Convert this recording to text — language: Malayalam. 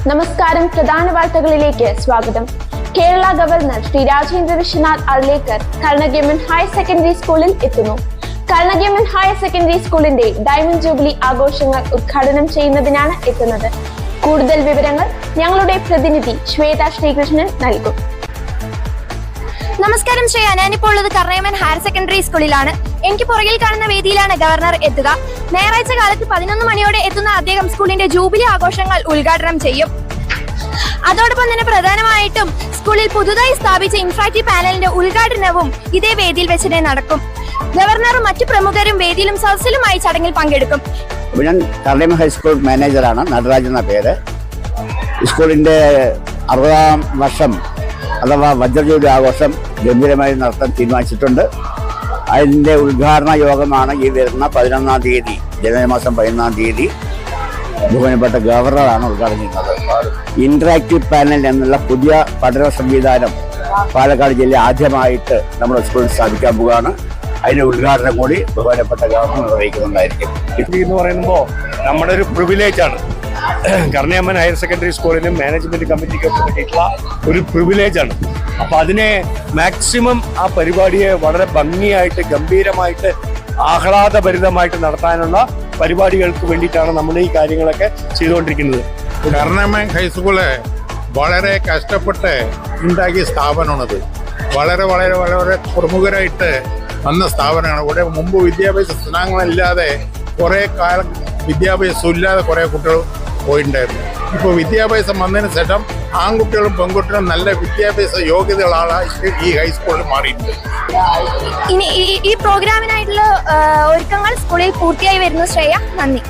നമസ്കാരം. പ്രധാന വാർത്തകളിലേക്ക് സ്വാഗതം. Kerala governor Shri Rajendra Vishwanath Arlekar Kalna government higher secondary സ്കൂളിൽ എത്തുന്നു. കൽന ഗവൺമെന്റ് ഹയർ സെക്കൻഡറി സ്കൂളിന്റെ ഡയമണ്ട് ജൂബിലി ആഘോഷങ്ങൾ ഉദ്ഘാടനം ചെയ്യുന്നതിനാണ് എത്തുന്നത്. കൂടുതൽ വിവരങ്ങൾ ഞങ്ങളുടെ പ്രതിനിധി ശ്വേത ശ്രീകൃഷ്ണൻ നൽകും. നമസ്കാരം ശ്രേയ, ഞാനിപ്പോൾ ഉള്ളത് കർണയമൻ ഹയർ സെക്കൻഡറി സ്കൂളിലാണ്. എനിക്ക് പുറകിൽ കാണുന്ന വേദിയിലാണ് ഗവർണർ എത്തുക. ഞായറാഴ്ച കാലത്ത് 11 മണിയോടെ എത്തുന്ന അദ്ദേഹം സ്കൂളിന്റെ ജൂബിലി ആഘോഷങ്ങൾ ഉദ്ഘാടനം ചെയ്യും. അതോടൊപ്പം തന്നെ പ്രധാനമായിട്ടും സ്കൂളിൽ പുതുതായി സ്ഥാപിച്ച ഇൻഫ്രാക്റ്റീവ് പാനലിന്റെ ഉദ്ഘാടനവും ഇതേ വേദിയിൽ വെച്ച് തന്നെ നടക്കും. ഗവർണറും മറ്റു പ്രമുഖരും വേദിയിലും സദസ്സിലുമായി ചടങ്ങിൽ പങ്കെടുക്കും. ഞാൻ കർണയമൻ ഹൈസ്കൂൾ മാനേജറാണ്, നടരാജ് എന്ന പേര്. സ്കൂളിന്റെ 60ാം വർഷം അഥവാ വജ്രജൂബിലി ആഘോഷം ഗംഭീരമായി നടത്താൻ തീരുമാനിച്ചിട്ടുണ്ട്. അതിൻ്റെ ഉദ്ഘാടന യോഗമാണ് ഈ വരുന്ന 11-ാം തീയതി, ജനുവരി മാസം 11-ാം തീയതി ബഹുമാനപ്പെട്ട ഗവർണറാണ് ഉദ്ഘാടനം ചെയ്യുന്നത്. ഇന്ററാക്റ്റീവ് പാനൽ എന്നുള്ള പുതിയ പഠന സംവിധാനം പാലക്കാട് ജില്ലയിൽ ആദ്യമായിട്ട് നമ്മുടെ സ്കൂളിൽ സ്ഥാപിക്കാൻ പോവുകയാണ്. അതിന്റെ ഉദ്ഘാടനം കൂടി ബഹുമാനപ്പെട്ട ഗവർണർ നിർവഹിക്കുന്നുണ്ടായിരിക്കും. എന്ന് പറയുമ്പോൾ നമ്മുടെ ഒരു പ്രിവിലേജാണ്. കർണയമൻ ഹയർ സെക്കൻഡറി സ്കൂളിനും മാനേജ്മെന്റ് കമ്മിറ്റിക്കൊക്കെ വേണ്ടിയിട്ടുള്ള ഒരു പ്രിവിലേജാണ്. അപ്പൊ അതിനെ മാക്സിമം ആ പരിപാടിയെ വളരെ ഭംഗിയായിട്ട് ഗംഭീരമായിട്ട് ആഹ്ലാദഭരിതമായിട്ട് നടത്താനുള്ള പരിപാടികൾക്ക് വേണ്ടിയിട്ടാണ് നമ്മൾ ഈ കാര്യങ്ങളൊക്കെ ചെയ്തുകൊണ്ടിരിക്കുന്നത്. കർണയമൻ ഹൈസ്കൂള് വളരെ കഷ്ടപ്പെട്ട് ഉണ്ടാക്കിയ സ്ഥാപനമാണത്. വളരെ വളരെ വളരെ പ്രമുഖരായിട്ട് വന്ന സ്ഥാപനമാണ്. ഇവിടെ മുമ്പ് വിദ്യാഭ്യാസ സ്ഥാപനങ്ങളില്ലാതെ കുറെ കാലം വിദ്യാഭ്യാസം ഇല്ലാതെ കുറെ കുട്ടികൾ പോയിട്ടുണ്ടായിരുന്നു. ഇപ്പോൾ വിദ്യാഭ്യാസം വന്നതിന് ശേഷം ആൺകുട്ടികളും പെൺകുട്ടികളും നല്ല വിദ്യാഭ്യാസ യോഗ്യതകളാണ് ഈ ഹൈസ്കൂളിൽ മാറിയിട്ടുണ്ട്. ഇനി ഈ പ്രോഗ്രാമിനായിട്ടുള്ള ഒരുക്കങ്ങൾ സ്കൂളിൽ പൂർത്തിയായി വരുന്നു. ശ്രേയ, നന്ദി.